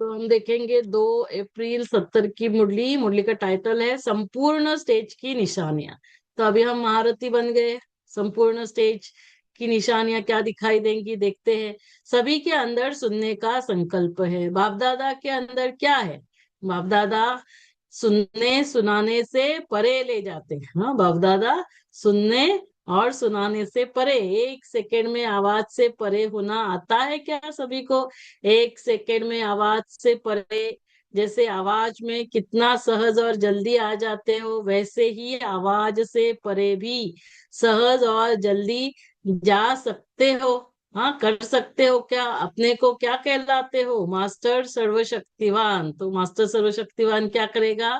तो हम देखेंगे 2 अप्रैल 70 की मुरली। मुरली का टाइटल है संपूर्ण स्टेज की निशानियां। तो अभी हम महारथी बन गए। संपूर्ण स्टेज की निशानियां क्या दिखाई देंगी, देखते हैं। सभी के अंदर सुनने का संकल्प है। बाप दादा के अंदर क्या है? बाप दादा सुनने सुनाने से परे ले जाते हैं। हाँ, बाप दादा सुनने और सुनाने से परे। 1 सेकेंड में आवाज से परे होना आता है क्या सभी को? 1 सेकेंड में आवाज से परे, जैसे आवाज में कितना सहज और जल्दी आ जाते हो, वैसे ही आवाज से परे भी सहज और जल्दी जा सकते हो। हाँ, कर सकते हो क्या? अपने को क्या कहलाते हो? मास्टर सर्वशक्तिवान। तो मास्टर सर्वशक्तिवान क्या करेगा?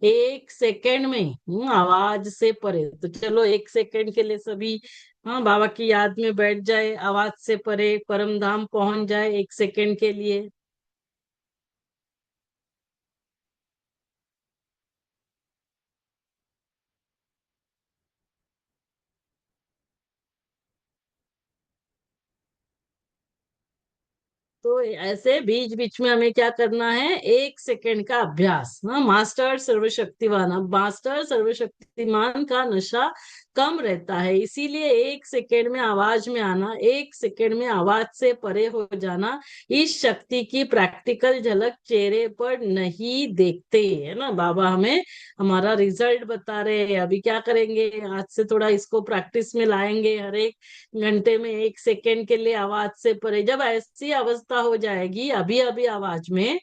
1 सेकेंड में आवाज से परे। तो चलो 1 सेकेंड के लिए सभी, हाँ, बाबा की याद में बैठ जाए, आवाज से परे परम धाम पहुंच जाए 1 सेकेंड के लिए। तो ऐसे बीच बीच में हमें क्या करना है? 1 सेकेंड का अभ्यास। हाँ, मास्टर सर्वशक्तिवान। अब मास्टर सर्वशक्तिमान का नशा कम रहता है, इसीलिए 1 सेकेंड में आवाज में आना, 1 सेकेंड में आवाज से परे हो जाना, इस शक्ति की प्रैक्टिकल झलक चेहरे पर नहीं देखते, है ना। बाबा हमें हमारा रिजल्ट बता रहे हैं। अभी क्या करेंगे? आज से थोड़ा इसको प्रैक्टिस में लाएंगे। हर एक घंटे में 1 सेकेंड के लिए आवाज से परे। जब ऐसी अवस्था हो जाएगी, अभी अभी आवाज में,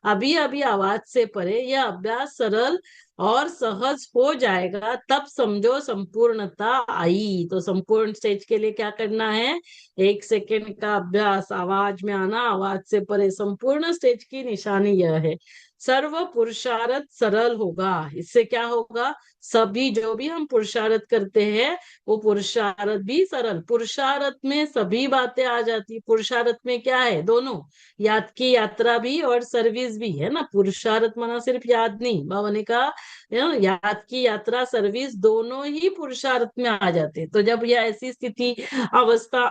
अभी अभी आवाज से परे, यह अभ्यास सरल और सहज हो जाएगा, तब समझो संपूर्णता आई। तो संपूर्ण स्टेज के लिए क्या करना है? 1 सेकेंड का अभ्यास, आवाज में आना, आवाज से परे। संपूर्ण स्टेज की निशानी यह है। सर्व पुरुषार्थ सरल होगा। इससे क्या होगा? सभी जो भी हम पुरुषार्थ करते हैं, वो पुरुषार्थ भी सरल। पुरुषार्थ में सभी बातें आ जाती। पुरुषार्थ में क्या है? दोनों, याद की यात्रा भी और सर्विस भी, है ना। पुरुषार्थ माना सिर्फ याद नहीं। बाबा ने कहा, याद की यात्रा सर्विस दोनों ही पुरुषार्थ में आ जाते। तो जब यह ऐसी स्थिति अवस्था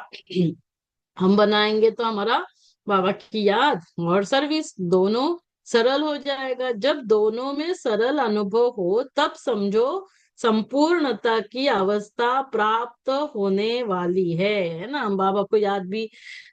हम बनाएंगे, तो हमारा बाबा की याद और सर्विस दोनों सरल हो जाएगा। जब दोनों में सरल अनुभव हो, तब समझो संपूर्णता की अवस्था प्राप्त होने वाली है ना। हम बाबा को याद भी,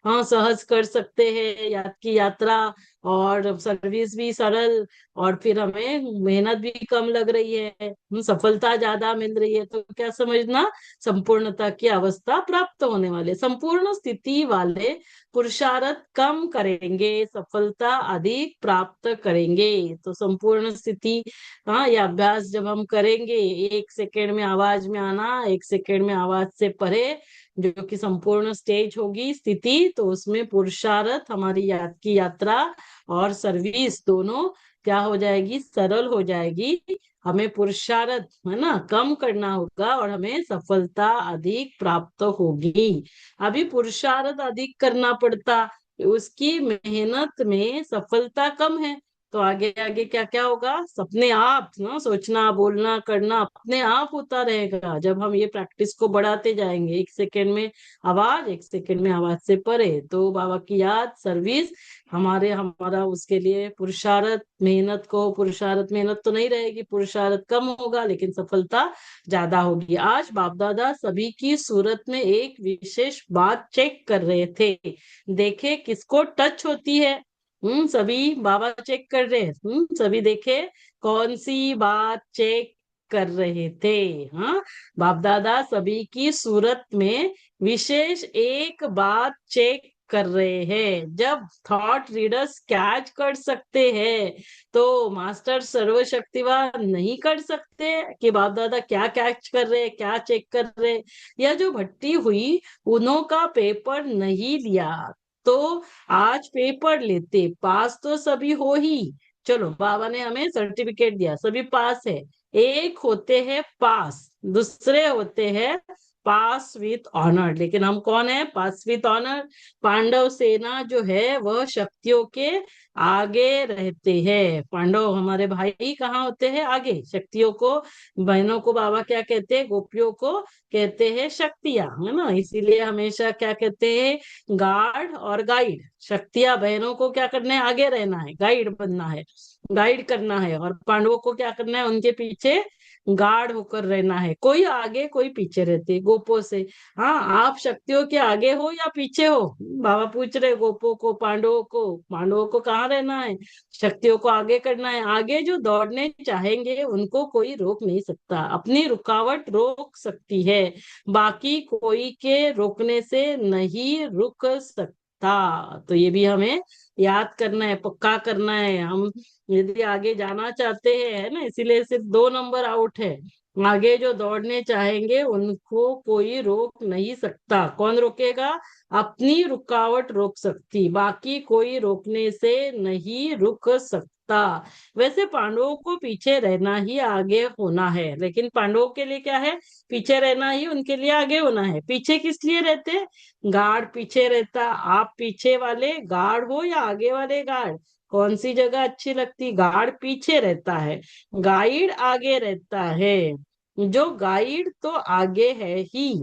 हाँ, सहज कर सकते हैं, याद की यात्रा और सर्विस भी सरल। और फिर हमें मेहनत भी कम लग रही है, सफलता ज्यादा मिल रही है। तो क्या समझना? संपूर्णता की अवस्था प्राप्त होने वाले, संपूर्ण स्थिति वाले पुरुषार्थ कम करेंगे, सफलता अधिक प्राप्त करेंगे। तो संपूर्ण स्थिति, हाँ, ये अभ्यास जब हम करेंगे, 1 सेकेंड में आवाज में आना, 1 सेकेंड में आवाज से परे, जो कि संपूर्ण स्टेज होगी स्थिति, तो उसमें पुरुषार्थ, हमारी याद की यात्रा और सर्विस दोनों क्या हो जाएगी? सरल हो जाएगी। हमें पुरुषार्थ, है ना, कम करना होगा और हमें सफलता अधिक प्राप्त होगी। अभी पुरुषार्थ अधिक करना पड़ता, उसकी मेहनत में सफलता कम है। तो आगे आगे क्या क्या होगा? अपने आप ना सोचना, बोलना, करना अपने आप होता रहेगा, जब हम ये प्रैक्टिस को बढ़ाते जाएंगे। 1 सेकेंड में आवाज, 1 सेकेंड में आवाज से परे। तो बाबा की याद, सर्विस, हमारा उसके लिए पुरुषार्थ, मेहनत को, पुरुषार्थ मेहनत तो नहीं रहेगी, पुरुषार्थ कम होगा, लेकिन सफलता ज्यादा होगी। आज बाप दादा सभी की सूरत में एक विशेष बात चेक कर रहे थे। देखे किसको टच होती है? सभी बाबा चेक कर रहे हैं। सभी देखे कौन सी बात चेक कर रहे थे। हाँ, बाप दादा सभी की सूरत में विशेष एक बात चेक कर रहे हैं। जब थॉट रीडर्स कैच कर सकते हैं, तो मास्टर सर्वशक्तिवान नहीं कर सकते कि बाप दादा क्या कैच कर रहे हैं, क्या चेक कर रहे हैं। यह जो भट्टी हुई, उन्हों का पेपर नहीं लिया, तो आज पेपर लेते, पास तो सभी हो ही। चलो, बाबा ने हमें सर्टिफिकेट दिया, सभी पास है। एक होते हैं पास, दूसरे होते हैं पास विथ ऑनर। लेकिन हम कौन है? पास विथ ऑनर। पांडव सेना जो है वह शक्तियों के आगे रहते हैं। पांडव हमारे भाई कहाँ होते हैं? आगे। शक्तियों को, बहनों को बाबा क्या कहते हैं? गोपियों को कहते हैं शक्तियां, है ना। इसीलिए हमेशा क्या कहते हैं? गार्ड और गाइड। शक्तियां बहनों को क्या करना है? आगे रहना है, गाइड बनना है, गाइड करना है। और पांडवों को क्या करना है? उनके पीछे गार्ड होकर रहना है। कोई आगे कोई पीछे रहते गोपो से। हाँ, आप शक्तियों के आगे हो या पीछे हो? बाबा पूछ रहे गोपो को, पांडवों को। पांडवों को कहाँ रहना है? शक्तियों को आगे करना है। आगे जो दौड़ने चाहेंगे उनको कोई रोक नहीं सकता। अपनी रुकावट रोक सकती है, बाकी कोई के रोकने से नहीं रुक सकता। तो ये भी हमें याद करना है, पक्का करना है। हम यदि आगे जाना चाहते हैं, है ना, इसीलिए सिर्फ 2 नंबर आउट है। आगे जो दौड़ने चाहेंगे उनको कोई रोक नहीं सकता। कौन रोकेगा? अपनी रुकावट रोक सकती, बाकी कोई रोकने से नहीं रुक सकता। वैसे पांडवों को पीछे रहना ही आगे होना है, लेकिन पांडवों के लिए क्या है? पीछे रहना ही उनके लिए आगे होना है। पीछे किस लिए रहते? गार्ड पीछे रहता। आप पीछे वाले गार्ड हो या आगे वाले गार्ड? कौन सी जगह अच्छी लगती? गार्ड पीछे रहता है, गाइड आगे रहता है। जो गाइड तो आगे है ही,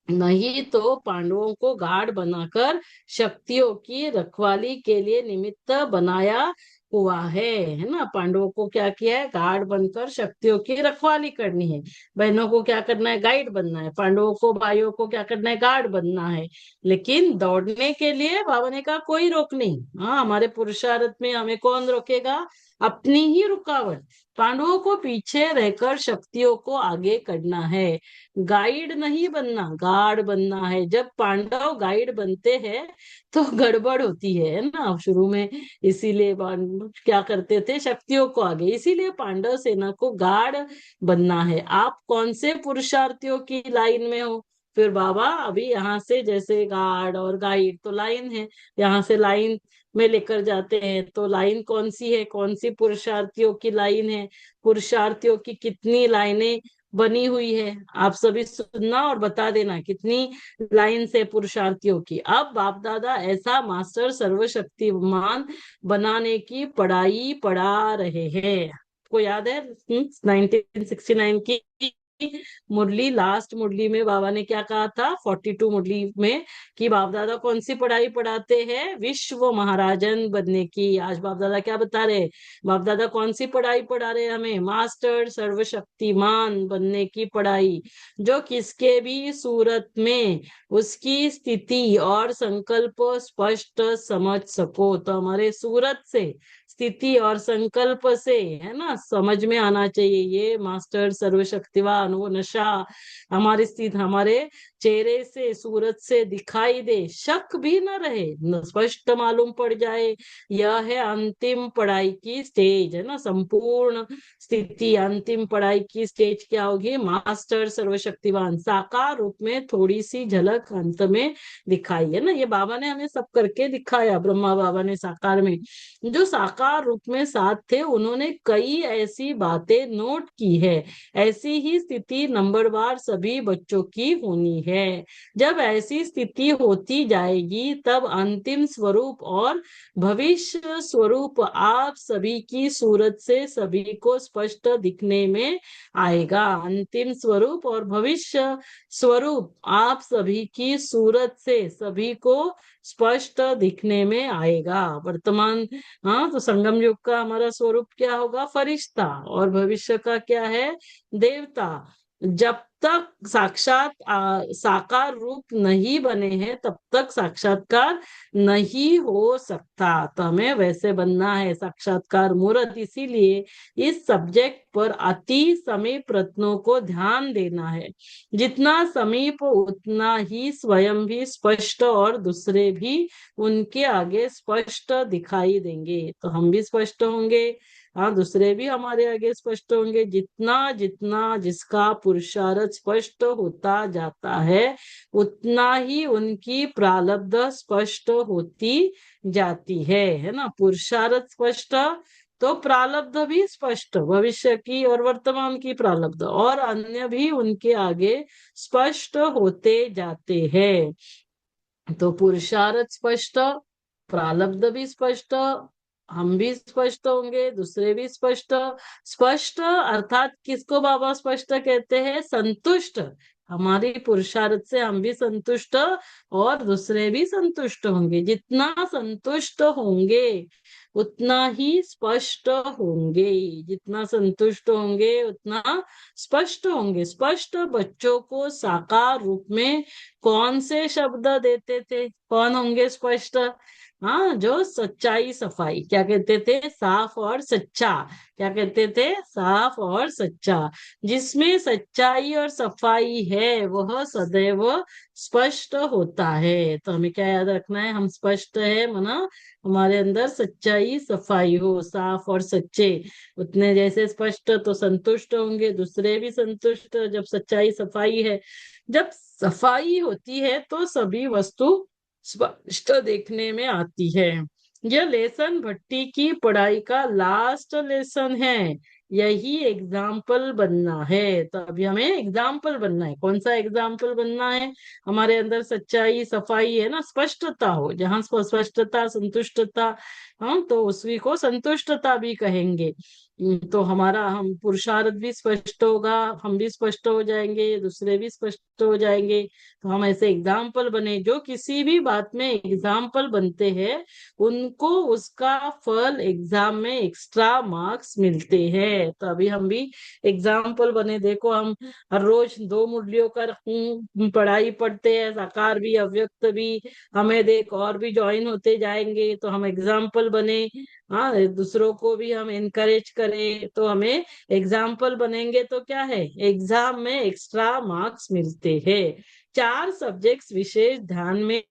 नहीं तो पांडवों को गार्ड बनाकर शक्तियों की रखवाली के लिए निमित्त बनाया हुआ है ना। पांडवों को क्या किया है? गार्ड बनकर शक्तियों की रखवाली करनी है। बहनों को क्या करना है? गाइड बनना है। पांडवों को, भाइयों को क्या करना है? गार्ड बनना है। लेकिन दौड़ने के लिए बाबा ने कहा कोई रोक नहीं। हाँ, हमारे पुरुषार्थ में हमें कौन रोकेगा? अपनी ही रुकावट। पांडवों को पीछे रहकर शक्तियों को आगे करना है। गाइड नहीं बनना, गार्ड बनना है। जब पांडव गाइड बनते हैं तो गड़बड़ होती है ना शुरू में। इसीलिए क्या करते थे? शक्तियों को आगे। इसीलिए पांडव सेना को गार्ड बनना है। आप कौन से पुरुषार्थियों की लाइन में हो? फिर बाबा अभी यहाँ से, जैसे गार्ड और गाइड तो लाइन है, यहाँ से लाइन में लेकर जाते हैं। तो लाइन कौन सी है? कौन सी पुरुषार्थियों की लाइन है? पुरुषार्थियों की कितनी लाइनें बनी हुई है? आप सभी सुनना और बता देना कितनी लाइन से पुरुषार्थियों की। अब बाप दादा ऐसा मास्टर सर्वशक्तिमान बनाने की पढ़ाई पढ़ा रहे हैं। को याद है 1969 की मुरली, लास्ट मुरली में बाबा ने क्या कहा था? 42 मुरली में, कि बाप दादा कौन सी पढ़ाई पढ़ाते हैं? विश्व महाराजन बनने की। आज बाप दादा क्या बता रहे? बाप दादा कौन सी पढ़ाई पढ़ा रहे हैं हमें? मास्टर सर्वशक्तिमान बनने की पढ़ाई। जो किसके भी सूरत में उसकी स्थिति और संकल्प स्पष्ट समझ सको। तो हमारे सूरत से, स्थिति और संकल्प से, है ना, समझ में आना चाहिए ये मास्टर सर्वशक्तिवान। वो नशा हमारी स्थिति, हमारे चेहरे से, सूरत से दिखाई दे, शक भी न रहे, स्पष्ट मालूम पड़ जाए। यह है अंतिम पढ़ाई की स्टेज, है ना। संपूर्ण स्थिति, अंतिम पढ़ाई की स्टेज क्या होगी? मास्टर सर्वशक्तिवान। साकार रूप में थोड़ी सी झलक अंत में दिखाई, है ना। ये बाबा ने हमें सब करके दिखाया, ब्रह्मा बाबा ने साकार में। जो साकार रूप में साथ थे उन्होंने कई ऐसी बातें नोट की है। ऐसी ही स्थिति नंबरवार सभी बच्चों की होनी है। जब ऐसी स्थिति होती जाएगी तब अंतिम स्वरूप और भविष्य स्वरूप आप सभी की सूरत से सभी को स्पष्ट दिखने में आएगा। अंतिम स्वरूप और भविष्य स्वरूप आप सभी की सूरत से सभी को स्पष्ट दिखने में आएगा। वर्तमान, हाँ, तो संगम युग का हमारा स्वरूप क्या होगा? फरिश्ता। और भविष्य का क्या है? देवता। जब तक साकार रूप नहीं बने हैं तब तक साक्षात्कार नहीं हो सकता। तो हमें वैसे बनना है, साक्षात्कार मूर्त। इसीलिए इस सब्जेक्ट पर अति समीप रत्नों को ध्यान देना है। जितना समीप उतना ही स्वयं भी स्पष्ट और दूसरे भी उनके आगे स्पष्ट दिखाई देंगे। तो हम भी स्पष्ट होंगे, हाँ, दूसरे भी हमारे आगे स्पष्ट होंगे। जितना जितना जिसका पुरुषार्थ स्पष्ट होता जाता है उतना ही उनकी प्रारब्ध स्पष्ट होती जाती है ना। पुरुषार्थ स्पष्ट, तो प्रारब्ध भी स्पष्ट, भविष्य की और वर्तमान की प्रारब्ध और अन्य भी उनके आगे स्पष्ट होते जाते हैं। तो पुरुषार्थ स्पष्ट, प्रारब्ध भी स्पष्ट, हम भी स्पष्ट होंगे, दूसरे भी स्पष्ट। स्पष्ट अर्थात किसको बाबा स्पष्ट कहते हैं? संतुष्ट। हमारी पुरुषार्थ से हम भी संतुष्ट और दूसरे भी संतुष्ट होंगे। जितना संतुष्ट होंगे उतना ही स्पष्ट होंगे, जितना संतुष्ट होंगे उतना स्पष्ट होंगे। स्पष्ट बच्चों को साकार रूप में कौन से शब्द देते थे? कौन होंगे स्पष्ट? हाँ, जो सच्चाई सफाई, क्या कहते थे? साफ और सच्चा। क्या कहते थे? साफ और सच्चा। जिसमें सच्चाई और सफाई है वह सदैव स्पष्ट होता है। तो हमें क्या याद रखना है? हम स्पष्ट है मना हमारे अंदर सच्चाई सफाई हो, साफ और सच्चे। उतने जैसे स्पष्ट तो संतुष्ट होंगे, दूसरे भी संतुष्ट जब सच्चाई सफाई है। जब सफाई होती है तो सभी वस्तु स्पष्ट देखने में आती है। यह लेसन भट्टी की पढ़ाई का लास्ट लेसन है। यही एग्जाम्पल बनना है। तो अभी हमें एग्जाम्पल बनना है। कौन सा एग्जाम्पल बनना है? हमारे अंदर सच्चाई सफाई है ना, स्पष्टता हो। जहाँ स्पष्टता संतुष्टता, हम तो उसी को संतुष्टता भी कहेंगे। तो हमारा हम पुरुषार्थ भी स्पष्ट होगा, हम भी स्पष्ट हो जाएंगे, दूसरे भी स्पष्ट हो जाएंगे। तो हम ऐसे एग्जाम्पल बने। जो किसी भी बात में एग्जाम्पल बनते हैं उनको उसका फल एग्जाम में एक्स्ट्रा मार्क्स मिलते हैं। तो अभी हम भी एग्जाम्पल बने। देखो, हम हर रोज दो मुरलियों का पढ़ाई पढ़ते हैं, साकार भी अव्यक्त भी। हमें देख और भी ज्वाइन होते जाएंगे तो हम एग्जाम्पल बने। हाँ, दूसरों को भी हम एनकरेज करें तो हमें एग्जाम्पल बनेंगे। तो क्या है? एग्जाम में एक्स्ट्रा मार्क्स मिलते हैं। चार सब्जेक्ट्स विशेष ध्यान में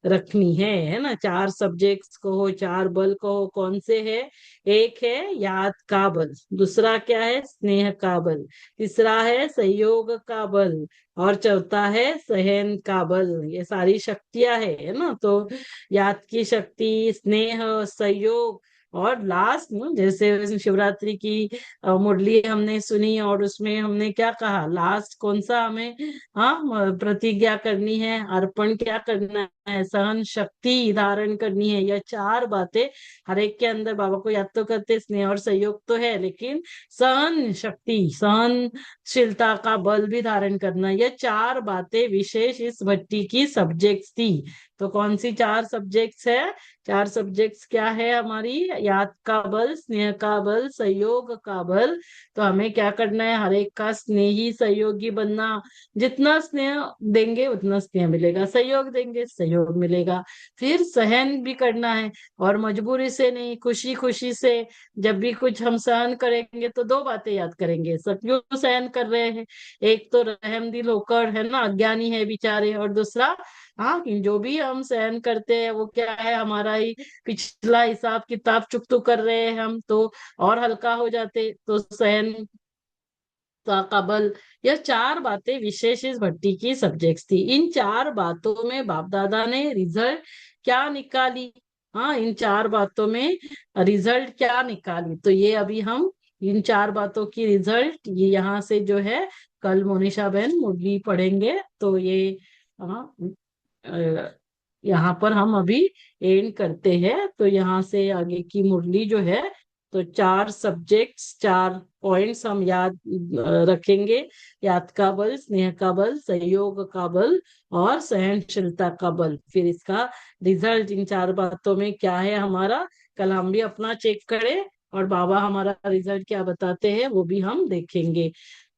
रखनी है ना? चार सब्जेक्ट्स को, चार बल को, कौन से है? एक है याद का बल, दूसरा क्या है? स्नेह का बल, तीसरा है सहयोग का बल और चौथा है सहन का बल। ये सारी शक्तियां है ना? तो याद की शक्ति, स्नेह, सहयोग और लास्ट में जैसे शिवरात्रि की मुरली हमने सुनी और उसमें हमने क्या कहा? लास्ट कौन सा हमें, हाँ, प्रतिज्ञा करनी है, अर्पण क्या करना है? सहन शक्ति धारण करनी है। यह चार बातें हर एक के अंदर, बाबा को याद तो करते, स्नेह और सहयोग तो है, लेकिन सहन शक्ति, सहनशीलता का बल भी धारण करना, यह चार बातें विशेष इस भट्टी की सब्जेक्ट्स थी। तो कौन सी चार सब्जेक्ट्स है? चार सब्जेक्ट्स क्या है हमारी? याद का बल, स्नेह का बल, सहयोग का बल। तो हमें क्या करना है? हर एक का स्नेही सहयोगी बनना। जितना स्नेह देंगे उतना स्नेह मिलेगा, सहयोग देंगे सहयोग मिलेगा। फिर सहन भी करना है, और मजबूरी से नहीं, खुशी खुशी से। जब भी कुछ हम सहन करेंगे तो दो बातें याद करेंगे, सब क्यों सहन कर रहे हैं। एक तो रहम दिल होकर, है ना, अज्ञानी है बेचारे, और दूसरा, हाँ, कि जो भी हम सहन करते हैं वो क्या है? हमारा ही पिछला हिसाब किताब चुकतो कर रहे हैं हम तो, और हल्का हो जाते। तो सहन का बल, यह चार बातें विशेष इस भट्टी की सब्जेक्ट्स थी। इन चार बातों में बाप दादा ने रिजल्ट क्या निकाली? हाँ, इन चार बातों में रिजल्ट क्या निकाली? तो ये अभी हम इन चार बातों की रिजल्ट ये यहाँ से जो है कल मोनिशा बहन मुरली पढ़ेंगे। तो ये, हाँ, यहाँ पर हम अभी एंड करते हैं। तो यहाँ से आगे की मुरली जो है, तो चार सब्जेक्ट्स, चार पॉइंट्स हम याद रखेंगे। याद का बल, स्नेह का बल, सहयोग का बल और सहनशीलता का बल। फिर इसका रिजल्ट इन चार बातों में क्या है हमारा, कल हम भी अपना चेक करें, और बाबा हमारा रिजल्ट क्या बताते हैं वो भी हम देखेंगे।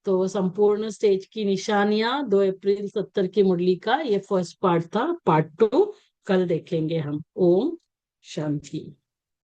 तो संपूर्ण स्टेज की निशानियां 2 अप्रैल 70 की मुरली का ये फर्स्ट पार्ट था। पार्ट 2 कल देखेंगे हम। ओम शांति।